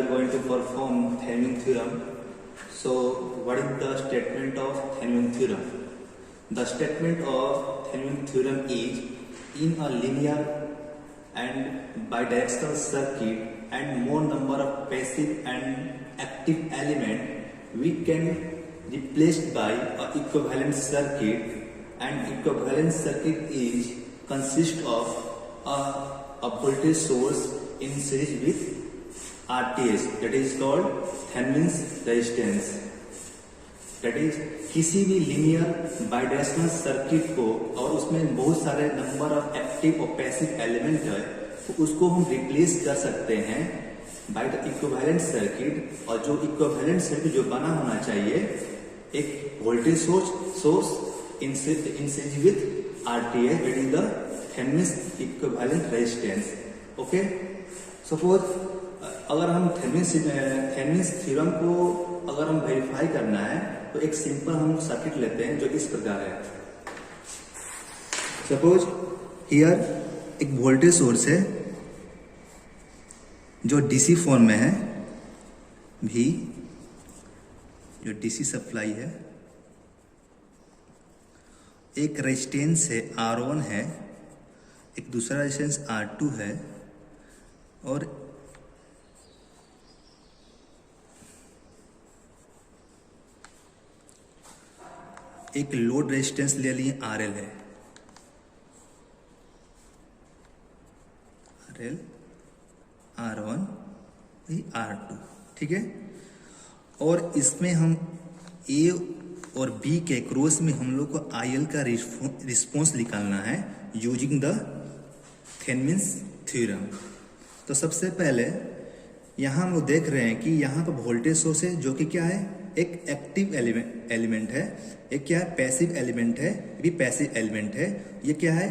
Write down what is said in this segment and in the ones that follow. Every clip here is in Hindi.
going to perform Thevenin theorem. So what is the statement of Thevenin theorem? The statement of Thevenin theorem is, in a linear and bidirectional circuit and more number of passive and active element, we can replace by a equivalent circuit, and equivalent circuit is consist of a voltage source in series with RTH, that is called Thevenin's resistance. That is, किसी भी लीनियर बाइडायरेक्शनल सर्किट को और उसमें बहुत सारे नंबर ऑफ एक्टिव और पैसिव एलिमेंट है, तो उसको हम रिप्लेस कर सकते हैं बाय द इक्विवेलेंट सर्किट। और जो इक्विवेलेंट सर्किट जो बना होना चाहिए, एक voltage source in series with RTH, that is the Thevenin's equivalent resistance. Okay, suppose अगर हम थेवेनिन्स थ्योरम को अगर हम वेरीफाई करना है तो एक सिंपल हम सर्किट लेते हैं जो इस प्रकार है। सपोज हियर एक वोल्टेज सोर्स है जो डीसी फॉर्म में है, भी जो डीसी सप्लाई है, एक रेजिस्टेंस है R1 है, एक दूसरा रेजिस्टेंस R2 है, और एक लोड रेजिस्टेंस ले लिए RL है, RL R1 R2, ठीक है। और इसमें हम A और B के क्रॉस में हम लोग को IL का रिस्पॉन्स निकालना है यूजिंग द थेवेनिन्स थ्योरम। तो सबसे पहले यहाँ हम लोग देख रहे हैं कि यहाँ पर वोल्टेज सोर्स है जो कि क्या है, एक एक्टिव एलिमेंट है, एक क्या है, पैसिव एलिमेंट है, ये भी पैसिव एलिमेंट है, ये क्या है,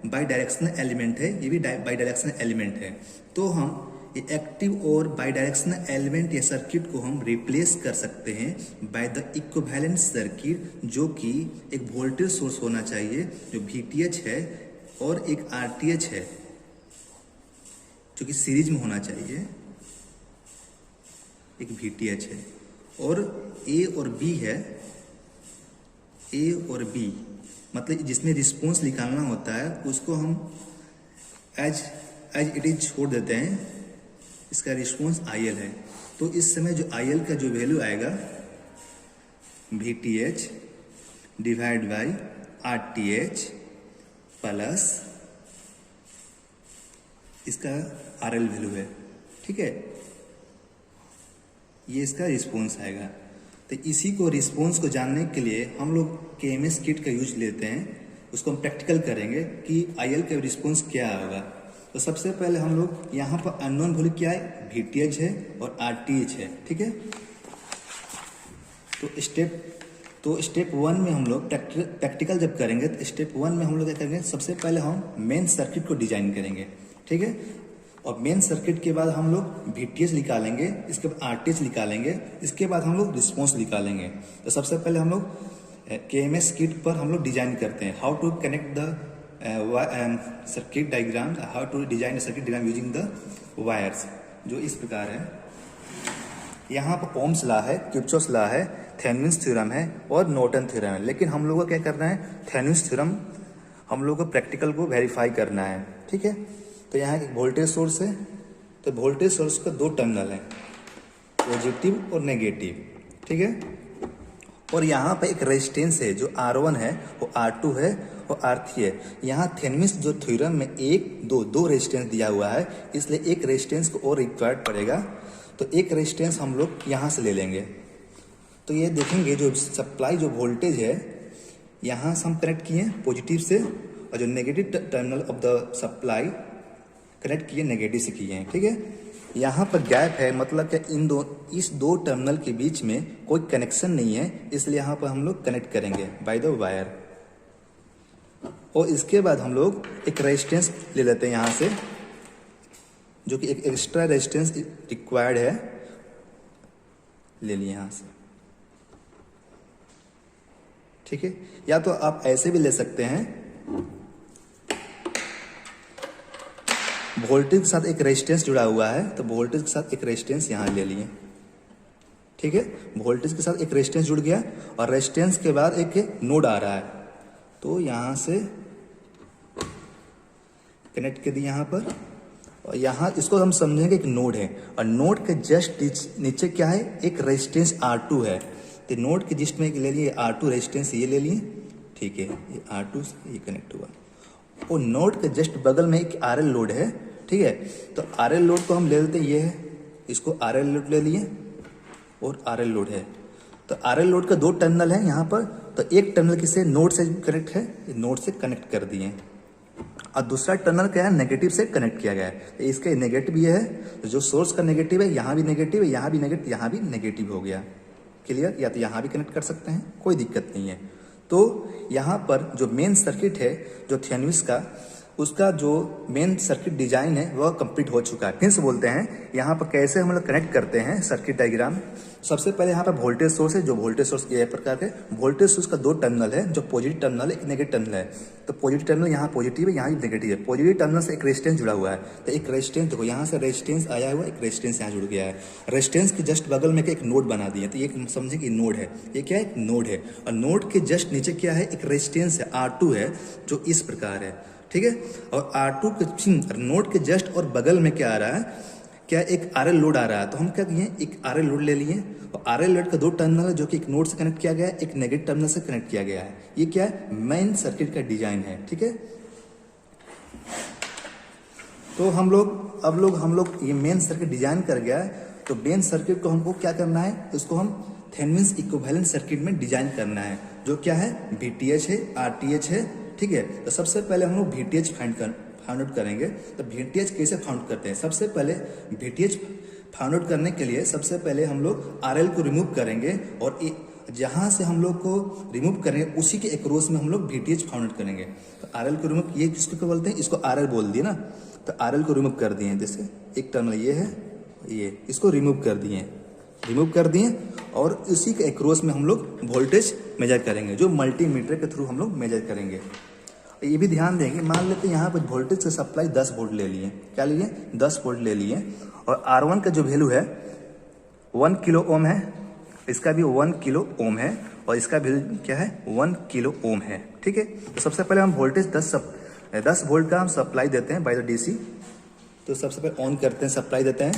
बाई डायरेक्शनल एलिमेंट है, ये भी बाई डायरेक्शनल एलिमेंट है। तो हम ये एक्टिव और बाई डायरेक्शनल एलिमेंट या सर्किट को हम रिप्लेस कर सकते हैं बाय द इक्विवेलेंट सर्किट, जो कि एक वोल्टेज सोर्स होना चाहिए जो VTH है और एक RTH है जो कि सीरीज में होना चाहिए, एक VTH है, और A और B है, A और B मतलब जिसमें रिस्पॉन्स निकालना होता है उसको हम एज इट इज छोड़ देते हैं, इसका रिस्पॉन्स IL है। तो इस समय जो IL का जो वैल्यू आएगा VTH divide by RTH plus इसका RL वैल्यू है, ठीक है, ये इसका रिस्पॉन्स आएगा। तो इसी को रिस्पॉन्स को जानने के लिए हम लोग KMS किट का यूज लेते हैं, उसको हम प्रैक्टिकल करेंगे कि IL का रिस्पॉन्स क्या होगा। तो सबसे पहले हम लोग यहाँ पर अननोन वैल्यू क्या है, VTH है और RTH है, ठीक है। तो स्टेप 1 में हम लोग प्रैक्टिकल जब करेंगे तो स्टेप 1 में हम लोग क्या करेंगे, सबसे पहले हम मेन सर्किट को डिजाइन करेंगे, ठीक है। और मेन सर्किट के बाद हम लोग VTH निकालेंगे, इसके बाद RTH निकालेंगे, इसके बाद हम लोग रिस्पॉन्स निकालेंगे। तो सबसे पहले हम लोग KMS किट पर हम लोग डिजाइन करते हैं, how to connect the circuit diagram, how to design circuit diagram using the wires, जो इस प्रकार है। यहाँ पर ओम्स लॉ है, किर्चॉफ्स लॉ है, थेवेनिन्स थ्योरम है और नॉर्टन थ्योरम है। लेकिन हम लोगों को क्या करना है, थेवेनिन्स थ्योरम हम लोग को प्रैक्टिकल को वेरीफाई करना है, ठीक है। तो यहाँ एक वोल्टेज सोर्स है, तो वोल्टेज सोर्स का 2 टर्मिनल है, पॉजिटिव और नेगेटिव, ठीक है। और यहाँ पर एक रेजिस्टेंस है जो R1 है, वो R2 है और R3 है। यहाँ थेवेनिन्स जो थ्योरम में दो रेजिस्टेंस दिया हुआ है, इसलिए एक रेजिस्टेंस को और रिक्वायर्ड पड़ेगा। तो एक रेजिस्टेंस हम लोग यहाँ से ले लेंगे। तो ये देखेंगे जो सप्लाई जो वोल्टेज है यहाँ से हम कनेक्ट किए पॉजिटिव से, और जो negative terminal of the supply connect किए नेगेटिव से किए हैं, ठीक है। यहाँ पर गैप है, मतलब कि इस दो टर्मिनल के बीच में कोई कनेक्शन नहीं है, इसलिए यहाँ पर हम लोग कनेक्ट करेंगे बाय द वायर। और इसके बाद हम लोग एक रेजिस्टेंस ले लेते हैं यहाँ से, जो कि एक एक्स्ट्रा रेजिस्टेंस रिक्वायर्ड है, ले लिए यहाँ से, ठीक है। या तो आप ऐसे भी ले सकते हैं, वोल्टेज के साथ एक रेजिस्टेंस जुड़ा हुआ है, तो वोल्टेज के साथ एक रेजिस्टेंस यहाँ ले लिए, ठीक है। वोल्टेज के साथ एक रेजिस्टेंस जुड़ गया और रेजिस्टेंस के बाद एक नोड आ रहा है, तो यहाँ से कनेक्ट कर दिए यहाँ पर, और यहाँ इसको हम समझेंगे एक नोड है, और नोड के जस्ट नीचे क्या है, एक रेजिस्टेंस R2 है। तो नोड के जस्ट में ले लिए R2 रेजिस्टेंस, ये ले लिए, ठीक है, ये R2 से ये कनेक्ट हुआ। और नोड के जस्ट बगल में एक RL लोड है, ठीक है। तो RL लोड को हम ले लेते हैं, ये है, इसको RL लोड ले लिए और RL लोड है। तो RL लोड का 2 टर्मिनल है यहाँ पर, तो एक टर्मिनल किसे नोड से कनेक्ट है, नोड से कनेक्ट कर दिए, और दूसरा टर्मिनल क्या है, नेगेटिव से कनेक्ट किया गया है। तो इसका नेगेटिव ये है, तो जो सोर्स का नेगेटिव है, यहाँ भी नेगेटिव है, यहाँ भी नेगेटिव, यहाँ भी नेगेटिव हो गया, क्लियर। या तो यहाँ भी कनेक्ट कर सकते हैं, कोई दिक्कत नहीं है। तो यहाँ पर जो मेन सर्किट है जो थेवेनिन का, उसका जो मेन सर्किट डिजाइन है वह कंप्लीट हो चुका है। फिर से बोलते हैं यहाँ पर कैसे हम लोग कनेक्ट करते हैं सर्किट डायग्राम। सबसे पहले यहाँ पर वोल्टेज सोर्स है, जो वोल्टेज सोर्स ये प्रकार के वोल्टेज सोर्स का 2 टर्मिनल है, जो पॉजिटिव टर्मिनल है, एक नेगेटिव टर्मिनल है। तो पॉजिटिव टर्मिनल यहाँ पॉजिटिव है, यहाँ भी नेगेटिव है। पॉजिटिव टर्मिनल से एक रेजिस्टेंस जुड़ा हुआ है, तो एक रेजिस्टेंस देखो, यहाँ से रेजिस्टेंस आया हुआ, एक रेजिस्टेंस यहाँ जुड़ गया है। रेजिस्टेंस के जस्ट बगल में एक नोड बना दिए, तो ये समझे कि नोड है, ये क्या है, एक नोड है। और नोड के जस्ट नीचे क्या है, एक रेजिस्टेंस है, R2 है, जो इस प्रकार है, ठीक है। और R2 के नोड के जस्ट और बगल में क्या आ रहा है, क्या एक RL लोड आ रहा है। तो हम क्या किए, एक RL लोड ले लिए, और RL लोड का 2 टर्मिनल है, जो कि एक नोड से कनेक्ट किया गया है, एक नेगेटिव टर्मिनल से कनेक्ट किया गया है। ये क्या है, मेन सर्किट का डिजाइन है, ठीक है। तो हम लोग ये मेन सर्किट डिजाइन कर गया है। तो मेन सर्किट को हमको क्या करना है, उसको हम थेवेनिन इक्विवेलेंट सर्किट में डिजाइन करना है, जो क्या है, VTH है, RTH है, ठीक है। तो सबसे पहले हम लोग VTH फाइंड आउट करेंगे। तो VTH कैसे फाइंड करते हैं, सबसे पहले VTH फाइंड आउट करने के लिए सबसे पहले हम लोग RL को रिमूव करेंगे, और जहां से हम लोग को रिमूव करेंगे उसी के अक्रॉस में हम लोग VTH फाइंड आउट करेंगे। तो RL को रिमूव, ये किसको क्या बोलते हैं, इसको RL बोल दिए ना। तो RL को रिमूव कर दिए, जैसे एक टर्मिनल ये है, ये इसको रिमूव कर दिए, और इसी के अक्रॉस में हम लोग वोल्टेज मेजर करेंगे, जो मल्टीमीटर के थ्रू हम लोग मेजर करेंगे। ये भी ध्यान देंगे, मान लेते हैं यहाँ पर वोल्टेज से सप्लाई 10 वोल्ट ले लिए, क्या लिए, 10 वोल्ट ले लिए, और R1 का जो वैल्यू है 1 किलो ओम है, इसका भी 1 किलो ओम है, और इसका वैल्यू क्या है, 1 किलो ओम है, ठीक है। तो सबसे पहले हम वोल्टेज 10 वोल्ट का हम सप्लाई देते हैं बाय द DC। तो सबसे पहले ऑन करते हैं, सप्लाई देते हैं,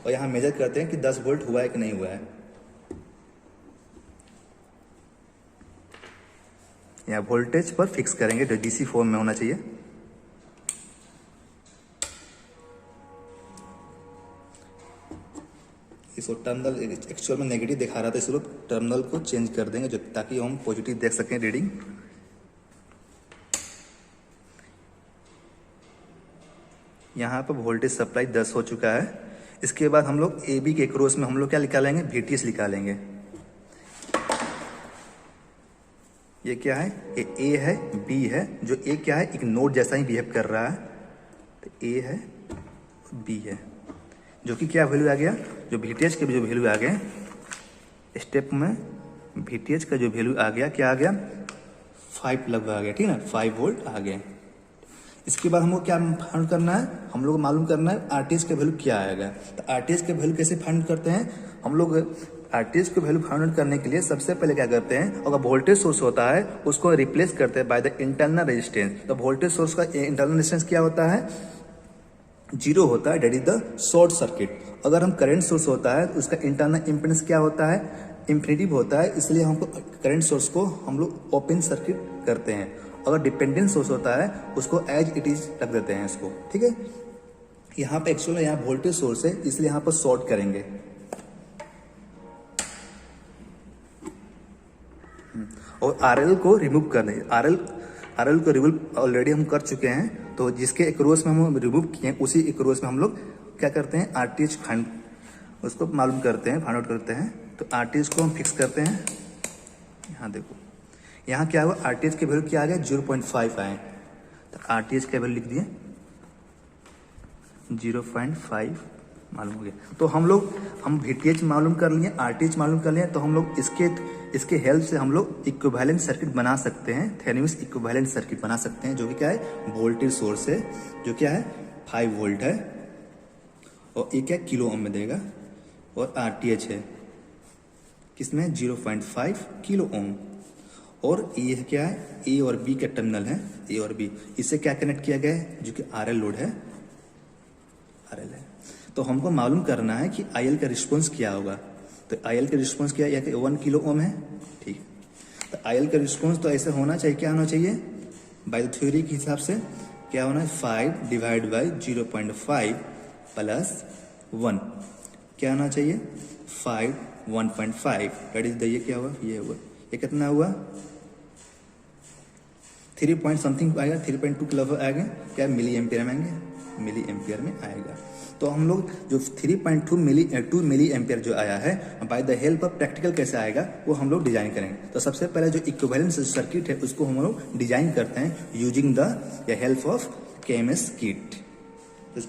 और यहाँ मेजर करते हैं कि 10 वोल्ट हुआ है कि नहीं हुआ है। यहाँ वोल्टेज पर फिक्स करेंगे, जो DC फॉर्म में होना चाहिए। इसको टर्मिनल एक्चुअल में नेगेटिव दिखा रहा था, इसको टर्मिनल को चेंज कर देंगे, जो ताकि हम पॉजिटिव देख सकें रीडिंग। यहाँ पर वोल्टेज सप्लाई 10 हो चुका है। इसके बाद हम लोग AB के क्रॉस में हम लोग क्या निकालेंगे, VTH निकालेंगे। ये क्या है, ये A है, B है, जो A क्या है, एक नोड जैसा ही बिहेव कर रहा है। तो A है, B है, जो कि क्या वैल्यू आ गया, जो VTH के जो वैल्यू आ गए स्टेप में, VTH का जो वैल्यू आ गया, क्या आ गया, 5 लगभग आ गया, ठीक है ना, 5 वोल्ट आ गए। इसके बाद हमको क्या फाइंड करना है, हम लोग को मालूम करना है RTH का वैल्यू क्या आएगा। तो RTH का वैल्यू कैसे फाइंड करते हैं हम लोग, RTH को वैल्यू फाइंड आउट करने के लिए सबसे पहले क्या करते हैं, अगर वोल्टेज सोर्स होता है उसको रिप्लेस करते हैं बाय द इंटरनल रेजिस्टेंस। तो वोल्टेज सोर्स का इंटरनल रेजिस्टेंस क्या होता है, 0 होता है, that is the short circuit. अगर हम करंट सोर्स होता है तो उसका इंटरनल इम्पीडेंस क्या होता है, इंफिनिटिव होता है, इसलिए हमको करंट सोर्स को हम लोग ओपन सर्किट करते हैं। अगर डिपेंडेंट सोर्स होता है उसको एज इट इज रख देते हैं इसको, ठीक है। यहाँ पे एक्चुअली यहाँ वोल्टेज सोर्स है, इसलिए यहाँ पर शॉर्ट करेंगे। और RL को रिमूव करने, RL को रिमूव ऑलरेडी हम कर चुके हैं, तो जिसके अक्रॉस में हम रिमूव किए उसी अक्रॉस में हम लोग क्या करते हैं, RTH फाइंड उसको मालूम करते हैं, फाइंड आउट करते हैं। तो RTH को हम फिक्स करते हैं। यहाँ देखो, यहाँ क्या हुआ, RTH के वैल्यू क्या आ गया, 0.5 आए। तो RTH का वैल्यू लिख दिए 0.5 मालूम हो गया। तो हम VTH मालूम कर लिए, RTH मालूम कर लिए, तो हम लोग इसके हेल्प से हम लोग इक्विवेलेंट सर्किट बना सकते हैं, थेवेनिन इक्विवेलेंट सर्किट बना सकते हैं, जो कि क्या है, वोल्टेज सोर्स है, जो क्या है 5 वोल्ट है और ये क्या किलो ओम में देगा, और RTH है किसमें 0.5 किलो ओम। और ये क्या है, ए और बी का टर्मिनल है, ए और बी, इससे क्या कनेक्ट किया गया है जो कि RL लोड है, RL है। तो हमको मालूम करना है कि IL का रिस्पॉन्स क्या होगा। तो IL का रिस्पॉन्स क्या है, 1 किलो ओम है, ठीक है। तो IL का रिस्पॉन्स तो ऐसे होना चाहिए, क्या होना चाहिए बाय द थ्योरी के हिसाब से, क्या होना है 5 डिवाइड बाई 0.5 प्लस 1, क्या होना चाहिए 5 1.5 दैट इज द, ये क्या हुआ, ये हुआ, ये कितना हुआ 3 पॉइंट समथिंग आएगा, 3.2 किलो आएगा, क्या मिली एम्पियर में आएंगे, मिली एम्पियर में आएगा। तो हम लोग जो 3.2 मिली एम्पियर जो आया है, by the help of practical कैसे आएगा वो हम लोग डिजाइन करेंगे। तो सबसे पहले जो इक्विवेलेंट सर्किट है उसको हम लोग डिजाइन करते हैं using the help of KMS kit. तो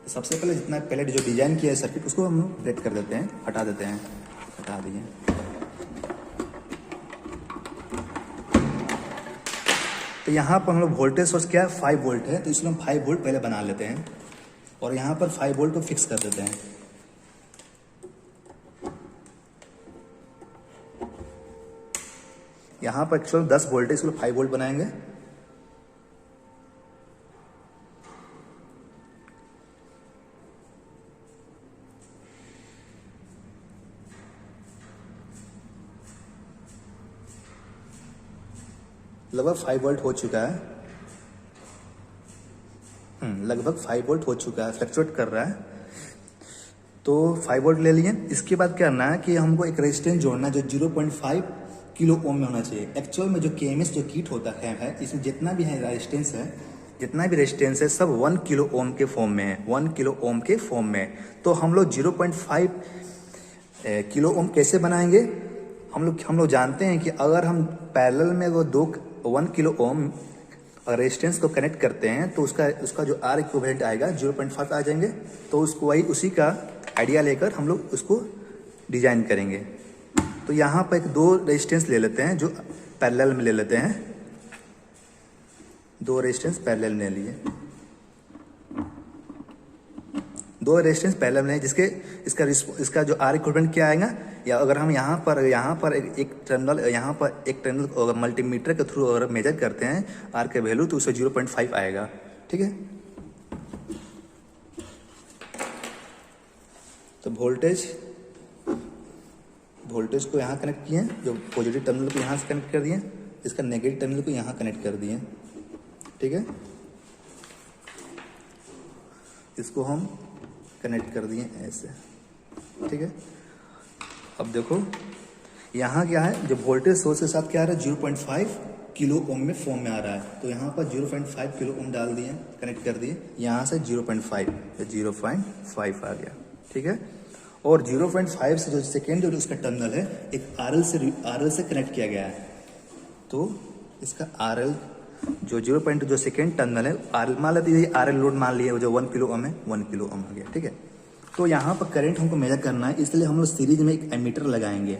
सबसे पहले जितना पहले जो डिजाइन किया है सर्किट उसको हम लोग ब्रेक कर देते हैं, हटा देते हैं, हटा दिए। तो यहाँ पर हम लोग वोल्टेज सोर्स क्या है 5 वोल्ट है, तो इसलिए हम 5 वोल्ट पहले बना लेते हैं और यहाँ पर 5 वोल्ट को फिक्स कर देते हैं। यहाँ पर एक्चुअल 10 वोल्ट है, इसको 5 वोल्ट बनाएंगे। लगभग 5 वोल्ट हो चुका है, लगभग 5 वोल्ट हो चुका है, फ्लक्चुएट कर रहा है। तो 5 वोल्ट ले लिए। इसके बाद क्या करना है कि हमको एक रेजिस्टेंस जोड़ना है जो 0.5 किलो ओम में होना चाहिए। एक्चुअल में जो KMS जो किट होता है इसमें जितना भी है रेजिस्टेंस है, जितना भी रेजिस्टेंस है सब 1 किलो ओम के फॉर्म में है, 1 किलो ओम के फॉर्म में। तो हम लोग 0.5 किलो ओम कैसे बनाएंगे, हम लोग जानते हैं कि अगर हम पैरेलल में वो 1 किलो ओम रेजिस्टेंस को कनेक्ट करते हैं तो उसका जो R इक्विवेलेंट आएगा 0.5 आ जाएंगे। तो उसको उसी का आइडिया लेकर हम लोग उसको डिजाइन करेंगे। तो यहाँ पर एक 2 रेजिस्टेंस ले लेते हैं जो पैरेलल में ले लेते हैं, 2 रेजिस्टेंस पैरेलल में ले लिए, 2 रेजिस्टेंस पैरेलल में, जिसके इसका जो R इक्विवेलेंट क्या आएगा, या अगर हम यहाँ पर एक टर्मिनल मल्टीमीटर के थ्रू अगर मेजर करते हैं R के वैल्यू तो उसे 0.5 आएगा, ठीक है। तो वोल्टेज को यहाँ कनेक्ट किए, जो पॉजिटिव टर्मिनल को यहाँ से कनेक्ट कर दिए, इसका नेगेटिव टर्मिनल को यहाँ कनेक्ट कर दिए, ठीक है। इसको हम कनेक्ट कर दिए ऐसे, ठीक है। अब देखो यहाँ क्या है, जो वोल्टेज सोर्स के साथ क्या आ रहा है 0.5 किलो ओम में फॉर्म में आ रहा है। तो यहाँ पर 0.5 किलो ओम डाल दिए, कनेक्ट कर दिए, यहाँ से 0.5 आ गया, ठीक है। और 0.5 से जो सेकेंड जो उसका टर्मिनल है एक RL से कनेक्ट किया गया है। तो इसका RL जो 0.2 जो सेकेंड टर्मिनल है RL मान लेते हैं, RL लोड मान लिए जो 1 किलो ओम है, 1 किलो ओम आ गया, ठीक है। तो यहाँ पर करंट हमको मेजर करना है, इसलिए हम लोग सीरीज में एक एमीटर लगाएंगे।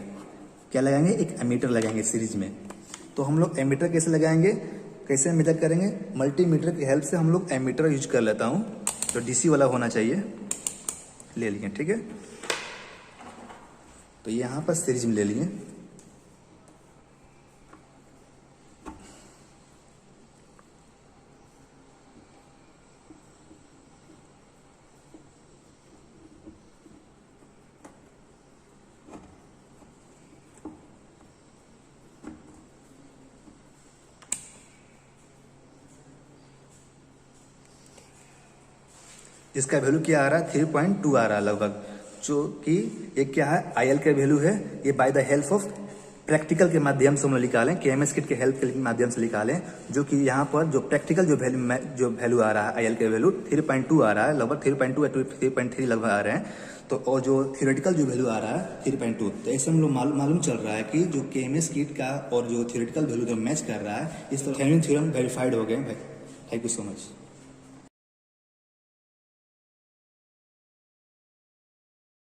क्या लगाएंगे, एक एमीटर लगाएंगे सीरीज में। तो हम लोग एमीटर कैसे लगाएंगे, कैसे मेजर करेंगे, मल्टीमीटर की हेल्प से हम लोग एमीटर यूज कर लेता हूँ, तो DC वाला होना चाहिए, ले लिए, ठीक है। तो यहाँ पर सीरीज में ले लिए। इसका वैल्यू क्या आ रहा है 3.2 आ रहा है लगभग, जो कि ये क्या है IL का वैल्यू है। ये by the help of practical के माध्यम से हम लोग निकालें, KMS किट के हेल्प के माध्यम से निकालें, जो कि यहाँ पर जो प्रैक्टिकल जो वैल्यू आ रहा है IL का वैल्यू 3.2 आ रहा है, लगभग 3.2 या 3.3 लगभग आ रहे हैं। तो और जो थियोरेटिकल जो वैल्यू आ रहा है 3.2, तो ऐसे हम लोग मालूम चल रहा है कि जो KMS किट का और जो थियोरेटिकल वैल्यू जो मैच कर रहा है, इस तरह थेवेनिन थ्योरम वेरीफाइड हो गए। Thank you so much.